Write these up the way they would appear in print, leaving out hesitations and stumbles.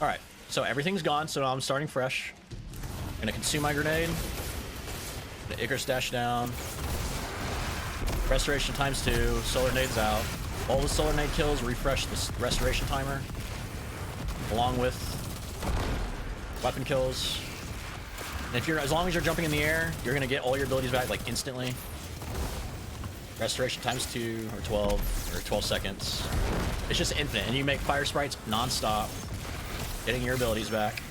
Alright, so everything's gone, so now I'm starting fresh. Gonna consume my grenade. Gonna Icarus dash down. Restoration ×2. Solar nades out. All the solar nade kills refresh the restoration timer. Along with weapon kills. And if you're, as long as you're jumping in the air, you're gonna get all your abilities back like instantly. Restoration ×2 or 12 seconds. It's just infinite, and you make fire sprites non-stop, getting your abilities back.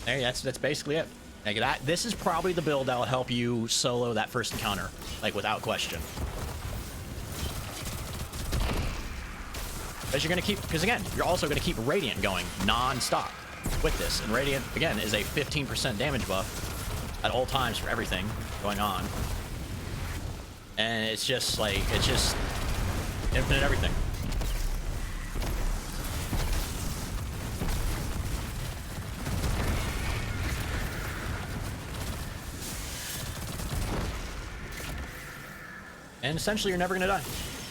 There, that's basically it. Like that. This is probably the build that will help you solo that first encounter, like without question. Because you're gonna keep, because again, you're also gonna keep Radiant going non-stop with this, and Radiant again is a 15% damage buff at all times for everything going on, and it's just like infinite everything. And essentially, you're never gonna die.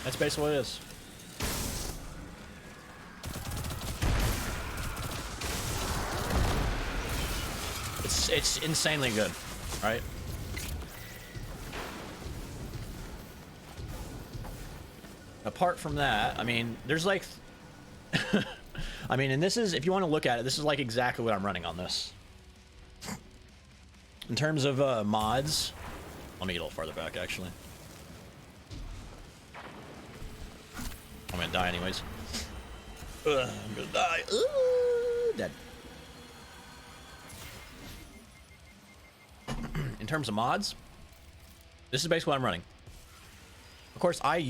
That's basically what it is. It's insanely good, right? Apart from that, I mean, there's like, I mean, and this is, if you want to look at it, this is like exactly what I'm running on this. In terms of mods, let me get a little farther back, actually. I'm gonna die anyways. I'm gonna die. Dead. In terms of mods, this is basically what I'm running. Of course, I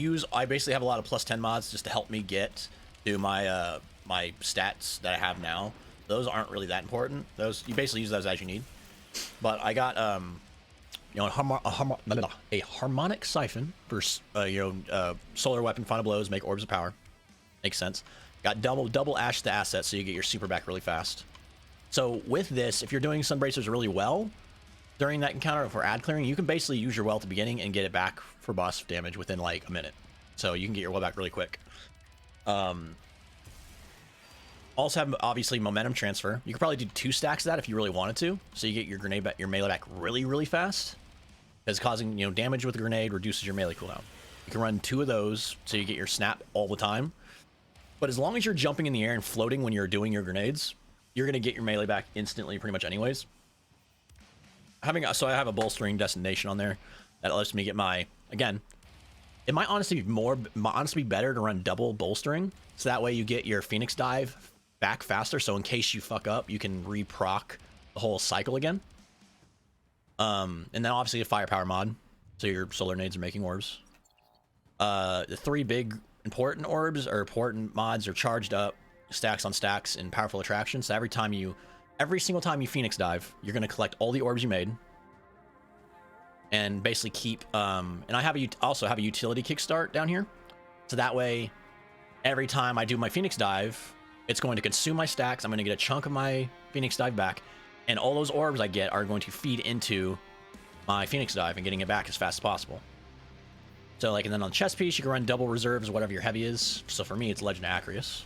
basically have a lot of +10 mods just to help me get to my my stats that I have now. Those aren't really that important. Those, you basically use those as you need. But I got you know, a harmonic siphon for solar weapon, final blows, make orbs of power. Makes sense. Got double ash the asset, so you get your super back really fast. So with this, if you're doing Sunbracers really well during that encounter for ad clearing, you can basically use your well at the beginning and get it back for boss damage within like a minute. So you can get your well back really quick. Also have obviously momentum transfer. You could probably do 2 stacks of that if you really wanted to. So you get your grenade back, your melee back really fast. Because causing, you know, damage with a grenade reduces your melee cooldown. You can run 2 of those so you get your snap all the time. But as long as you're jumping in the air and floating when you're doing your grenades, you're gonna get your melee back instantly pretty much anyways. So I have a bolstering destination on there that lets me get my, again, it might honestly be better to run double bolstering, so that way you get your Phoenix dive back faster, so in case you fuck up, you can re-proc the whole cycle again. And then obviously a firepower mod, so your solar nades are making orbs. The 3 big important orbs or important mods are charged up, stacks on stacks, and powerful attraction. So every single time you Phoenix dive, you're gonna collect all the orbs you made, and basically keep. And I also have a utility kickstart down here, so that way, every time I do my Phoenix dive, it's going to consume my stacks. I'm going to get a chunk of my Phoenix dive back, and all those orbs I get are going to feed into my Phoenix dive and getting it back as fast as possible. So like, and then on the chest piece, you can run double reserves, whatever your heavy is. So for me, it's Legend of Acreus.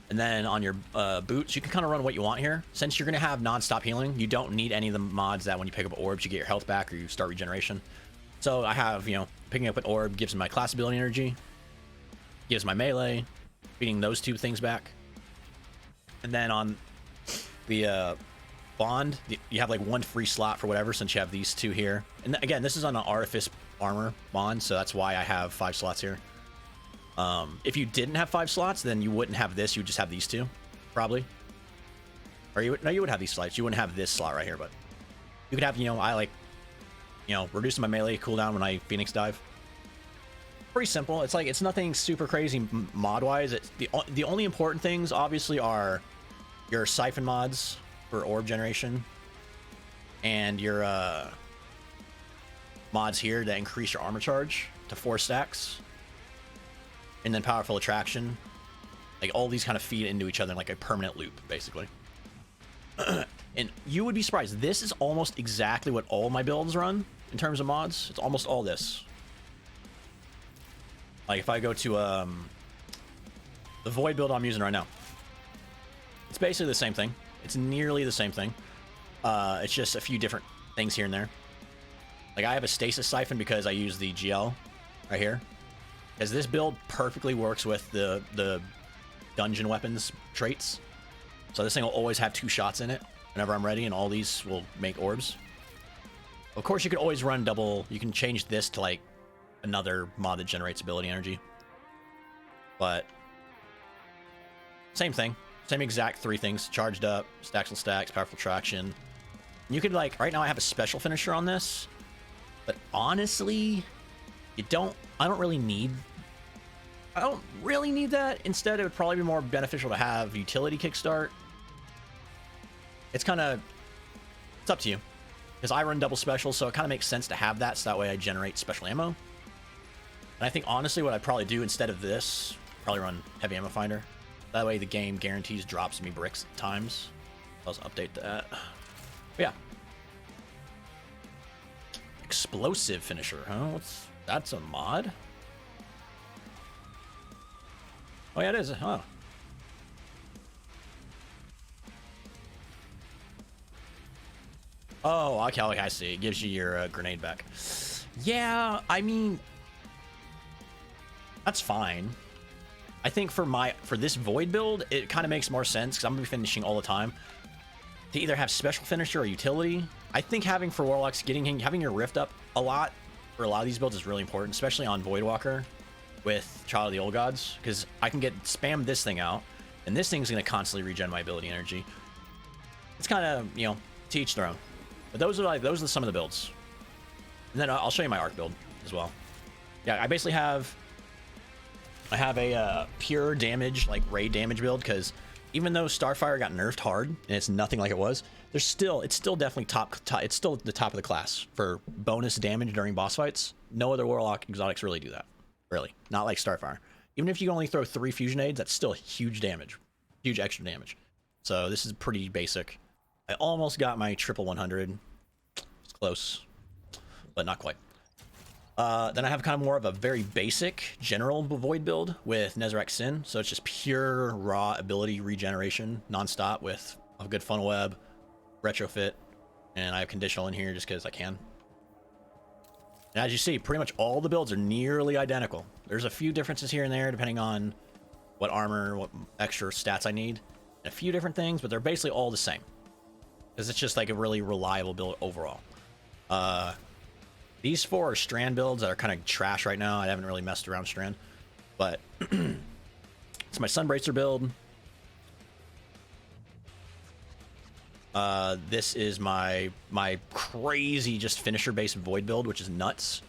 And then on your boots, you can kind of run what you want here. Since you're going to have non-stop healing, you don't need any of the mods that when you pick up orbs, you get your health back or you start regeneration. So I have, you know, picking up an orb gives me my class ability energy, gives my melee, feeding those 2 things back. And then on the bond, you have like 1 free slot for whatever, since you have these 2 here. And again, this is on an Artifice armor bond, so that's why I have 5 slots here. If you didn't have 5 slots, then you wouldn't have this. You would just have these 2, probably. Or you would have these slots. You wouldn't have this slot right here, but you could have, you know, I like, you know, reducing my melee cooldown when I Phoenix dive. Pretty simple. It's like, it's nothing super crazy mod wise. It's the only important things obviously are your siphon mods for orb generation and your mods here that increase your armor charge to 4 stacks. And then powerful attraction. Like, all these kind of feed into each other in like a permanent loop, basically. And you would be surprised. This is almost exactly what all my builds run in terms of mods. It's almost all this. Like, if I go to the Void build I'm using right now. It's basically the same thing. It's nearly the same thing. It's just a few different things here and there. Like I have a stasis siphon because I use the GL right here. Because this build perfectly works with the dungeon weapons traits. So this thing will always have 2 shots in it whenever I'm ready, and all these will make orbs. Of course, you could always run double. You can change this to like another mod that generates ability energy. But same thing. Same exact 3 things. Charged up, stacks, powerful traction. You could like, right now I have a special finisher on this. But honestly, I don't really need that. Instead, it would probably be more beneficial to have utility kickstart. It's up to you. Because I run double special, so it kind of makes sense to have that, so that way I generate special ammo. And I think honestly what I'd probably do instead of this, probably run heavy ammo finder. That way the game guarantees drops me bricks at times. I'll just update that. But yeah. Explosive finisher, huh? That's a mod? Oh yeah, it is, huh? Oh, okay, I see. It gives you your grenade back. Yeah, I mean, that's fine. I think for this void build, it kind of makes more sense because I'm gonna be finishing all the time. To either have special finisher or utility. I think having for warlocks, having your rift up a lot for a lot of these builds is really important, especially on Voidwalker with Child of the Old Gods, because I can spam this thing out, and this thing's gonna constantly regen my ability energy. It's kind of, you know, to each their own. But those are some of the builds. And then I'll show you my arc build as well. Yeah, I basically have a pure damage, like raid damage build, because even though Starfire got nerfed hard and it's nothing like it was, it's still definitely it's still at the top of the class for bonus damage during boss fights. No other Warlock exotics really do that. Really. Not like Starfire. Even if you only throw 3 fusion aids, that's still huge damage. Huge extra damage. So this is pretty basic. I almost got my triple 100. It's close, but not quite. Then I have kind of more of a very basic general void build with Nezarec Sin. So it's just pure raw ability regeneration nonstop with a good funnel web, retrofit, and I have conditional in here just because I can. And as you see, pretty much all the builds are nearly identical. There's a few differences here and there depending on what armor, what extra stats I need, and a few different things, but they're basically all the same. Because it's just like a really reliable build overall. These 4 are Strand builds that are kind of trash right now. I haven't really messed around Strand. But it's my Sunbracer build. This is my crazy just finisher-based Void build, which is nuts.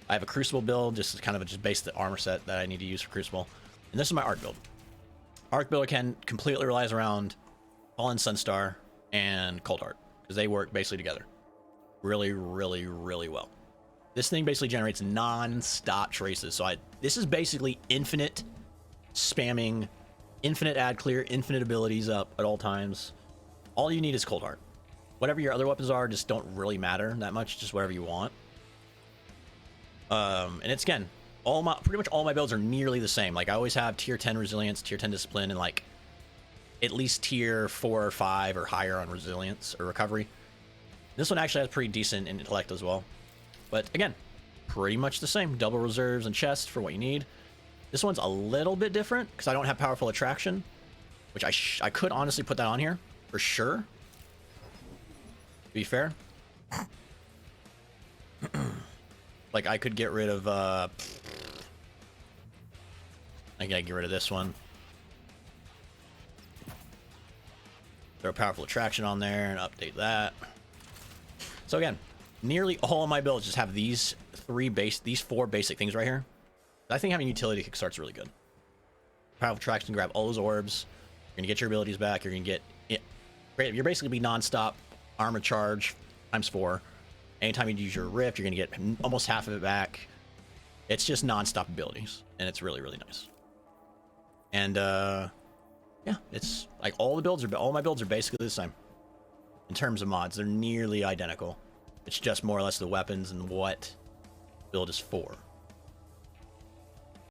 I have a Crucible build, just kind of just base the armor set that I need to use for Crucible. And this is my Arc build. Arc build completely relies around Fallen Sunstar and Cold Heart, because they work basically together really, really, really well. This thing basically generates non-stop traces. So this is basically infinite spamming, infinite ad clear, infinite abilities up at all times. All you need is Cold Heart. Whatever your other weapons are just don't really matter that much, just whatever you want. And it's, again, pretty much all my builds are nearly the same. Like I always have tier 10 resilience, tier 10 discipline, and like at least tier 4 or 5 or higher on resilience or recovery. This one actually has pretty decent intellect as well. But again, pretty much the same. Double reserves and chests for what you need. This one's a little bit different because I don't have powerful attraction, which I could honestly put that on here for sure. To be fair. Like I could get rid of I gotta get rid of this one. Throw powerful attraction on there and update that. So again, nearly all of my builds just have these 4 basic things right here. I think having utility kickstart's really good. Powerful attraction, grab all those orbs. You're gonna get your abilities back. You're gonna get it. You're basically be non-stop armor charge times 4. Anytime you use your rift, you're gonna get almost half of it back. It's just non-stop abilities, and it's really, really nice. And yeah, it's like all my builds are basically the same in terms of mods. They're nearly identical. It's just more or less the weapons and what build is for.